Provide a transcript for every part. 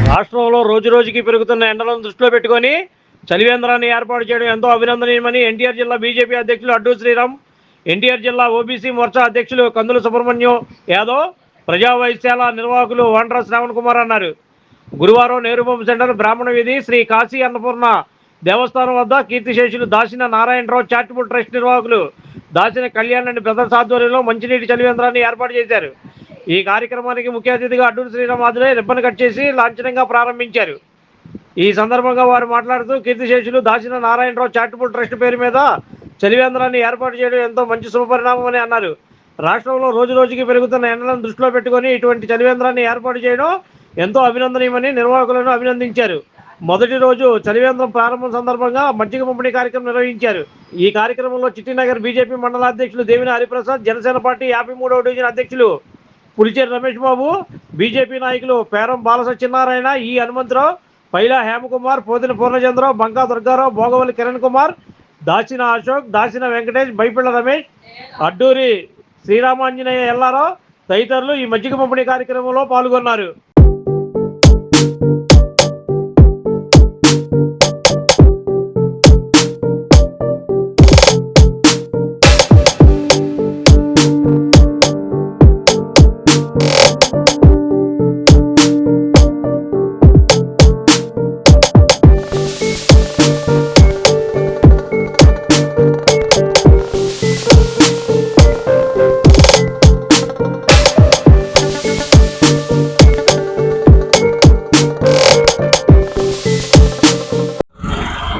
రాష్ట్రంలో రోజురోజుకి పెరుగుతున్న ఎండలను దృష్టిలో పెట్టుకొని చలివేంద్రాన్ని ఏర్పాటు చేయడం ఎంతో అభినందనీయమని ఎన్టీఆర్ జిల్లా బీజేపీ అధ్యక్షులు అడ్డూ శ్రీరామ్, ఎన్టీఆర్ జిల్లా ఓబీసీ మోర్చా అధ్యక్షులు కందుల సుబ్రహ్మణ్యం యాదవ్, ప్రజా వైద్యశాల నిర్వాహకులు వాండ్ర శ్రావణ్ కుమార్ అన్నారు. గురువారం నెహ్రూ సెంటర్ బ్రాహ్మణ వీధి శ్రీ కాశీ అన్నపూర్ణ దేవస్థానం వద్ద కీర్తిశేషులు దాసిన నారాయణరావు చారిటబుల్ ట్రస్ట్ నిర్వాహకులు దాసిన కళ్యాణ్ అండ్ బ్రదర్స్ ఆధ్వర్యంలో మంచినీటి చలివేంద్రాన్ని ఏర్పాటు చేశారు. ఈ కార్యక్రమానికి ముఖ్య అతిథిగా అడ్డూరి శ్రీరామ్ హాజరై రిబ్బన్ కట్ చేసి లాంఛనంగా ప్రారంభించారు. ఈ సందర్భంగా వారు మాట్లాడుతూ కీర్తిశేషులు దాసిన నారాయణరావు చారిటబుల్ ట్రస్ట్ పేరు మీద చలివేంద్రాన్ని ఏర్పాటు చేయడం ఎంతో మంచి శుభపరిణామమని అన్నారు. రాష్ట్రంలో రోజురోజుకి పెరుగుతున్న ఎండలను దృష్టిలో పెట్టుకొని ఇటువంటి చలివేంద్రాన్ని ఏర్పాటు చేయడం ఎంతో అభినందనీయమని నిర్వాహకులను అభినందించారు. మొదటి రోజు చలివేంద్రం ప్రారంభం సందర్భంగా మజ్జిగ పంపిణీ కార్యక్రమం నిర్వహించారు. ఈ కార్యక్రమంలో చిట్టినగర్ బీజేపీ మండల అధ్యక్షులు దేవిన హరిప్రసాద్, జనసేన పార్టీ 53వ డివిజన్ అధ్యక్షులు పులిచేరి రమేష్ బాబు, బీజేపీ నాయకులు పేరం బాలసత్యనారాయణ, ఈ హనుమంతరావు, పైలా హేమకుమార్, పోతిన పూర్ణచంద్రరావు, బంకా దుర్గారావు, భోగవల్లి కిరణ్ కుమార్, దాచిన అశోక్, దాచిన వెంకటేష్, బైపిళ్ల రమేష్, అడ్డూరి శ్రీరామాంజనేయ ఎల్లారావు తదితరులు ఈ మజ్జిగ పంపిణీ కార్యక్రమంలో పాల్గొన్నారు.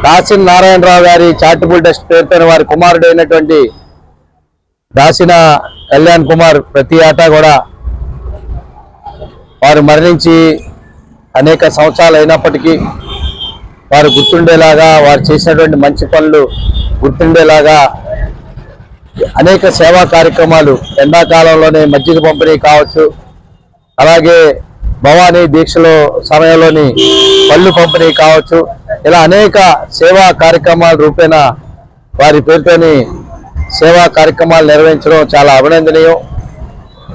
దాసిన నారాయణరావు గారి చారిటబుల్ ట్రస్ట్ పేరుతో వారి కుమారుడు అయినటువంటి దాసిన కళ్యాణ్ కుమార్ ప్రతి ఏటా కూడా వారు మరణించి అనేక సంవత్సరాలు అయినప్పటికీ వారు గుర్తుండేలాగా, వారు చేసినటువంటి మంచి పనులు గుర్తుండేలాగా అనేక సేవా కార్యక్రమాలు, ఎండాకాలంలోనే మజ్జిగ పంపిణీ కావచ్చు, అలాగే భవానీ దీక్షలో సమయంలోని పళ్ళు పంపిణీ కావచ్చు, ఇలా అనేక సేవా కార్యక్రమాల రూపేణ వారి పేరుతోని సేవా కార్యక్రమాలు నిర్వహించడం చాలా అభినందనీయం.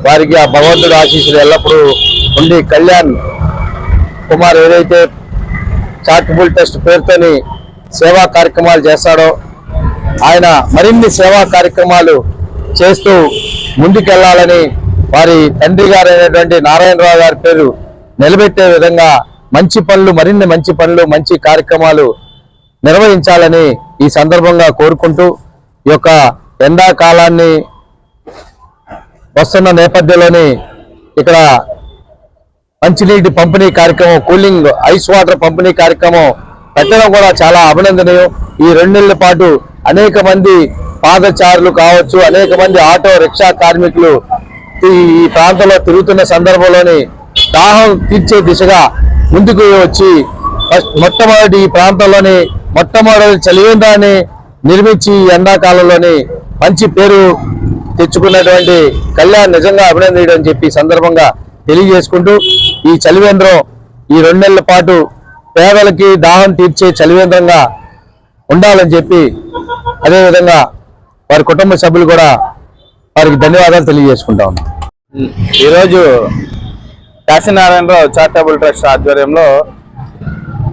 వారికి ఆ భగవంతుడు ఆశీస్సులు ఎల్లప్పుడూ ఉండి కళ్యాణ్ కుమార్ ఏదైతే చారిటబుల్ ట్రస్ట్ పేరుతోని సేవా కార్యక్రమాలు చేస్తాడో ఆయన మరిన్ని సేవా కార్యక్రమాలు చేస్తూ ముందుకెళ్లాలని, వారి తండ్రి గారు అయినటువంటి నారాయణరావు గారి పేరు నిలబెట్టే విధంగా మంచి పనులు, మరిన్ని మంచి పనులు, మంచి కార్యక్రమాలు నిర్వహించాలని ఈ సందర్భంగా కోరుకుంటూ, ఈ యొక్క ఎండాకాలాన్ని వస్తున్న నేపథ్యంలోని ఇక్కడ మంచినీటి పంపిణీ కార్యక్రమం, కూలింగ్ ఐస్ వాటర్ పంపిణీ కార్యక్రమం పెట్టడం కూడా చాలా అభినందనీయం. ఈ 2 నెలల పాటు అనేక మంది పాదచారులు కావచ్చు, అనేక మంది ఆటో రిక్షా కార్మికులు ఈ ప్రాంతంలో తిరుగుతున్న సందర్భంలోని దాహం తీర్చే దిశగా ముందుకు వచ్చి మొట్టమొదటి ఈ ప్రాంతంలోని మొట్టమొదటి చలివేంద్రాన్ని నిర్మించి ఎండాకాలంలోని మంచి పేరు తెచ్చుకున్నటువంటి కళ్యాణ్ నిజంగా అభినందనీయుడు అని చెప్పి సందర్భంగా తెలియజేసుకుంటూ, ఈ చలివేంద్రం ఈ 2 నెలల పాటు పేదలకి దాహం తీర్చే చలివేంద్రంగా ఉండాలని చెప్పి, అదేవిధంగా వారి కుటుంబ సభ్యులు కూడా వారికి ధన్యవాదాలు తెలియజేసుకుంటా ఉన్నాం. ఈరోజు కాశీనారాయణరావు చారిటబుల్ ట్రస్ట్ ఆధ్వర్యంలో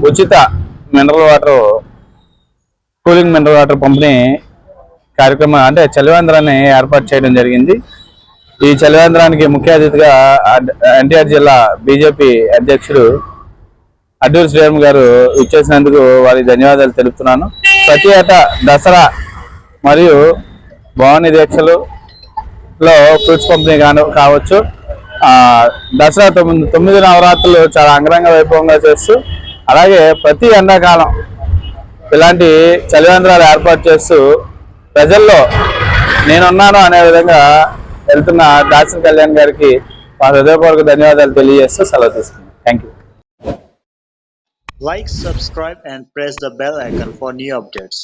ఉచిత mineral water, cooling mineral water పంపిణీ కార్యక్రమం అంటే చలివేంద్రాన్ని ఏర్పాటు చేయడం జరిగింది. ఈ చలివేంద్రానికి ముఖ్య అతిథిగా ఎన్టీఆర్ జిల్లా బీజేపీ అధ్యక్షుడు అడ్డూరి శ్రీరామ్ గారు ఇచ్చేసినందుకు వారికి ధన్యవాదాలు తెలుపుతున్నాను. ప్రతి ఏటా దసరా మరియు భవానీ దీక్షలలో ఫ్రూట్స్ పంపిణీ కావచ్చు, దసరా 9 నవరాత్రులు చాలా అంగరంగ వైభవంగా చేస్తూ, అలాగే ప్రతి ఎండాకాలం ఇలాంటి చలివేంద్రాలు ఏర్పాటు చేస్తూ ప్రజల్లో నేనున్నాను అనే విధంగా వెళ్తున్న దాసిన కళ్యాణ్ గారికి మా హృదయపూర్వక ధన్యవాదాలు తెలియజేస్తూ సెలవు తీసుకున్నాను. Thank you. Like, subscribe and press the bell icon for new updates.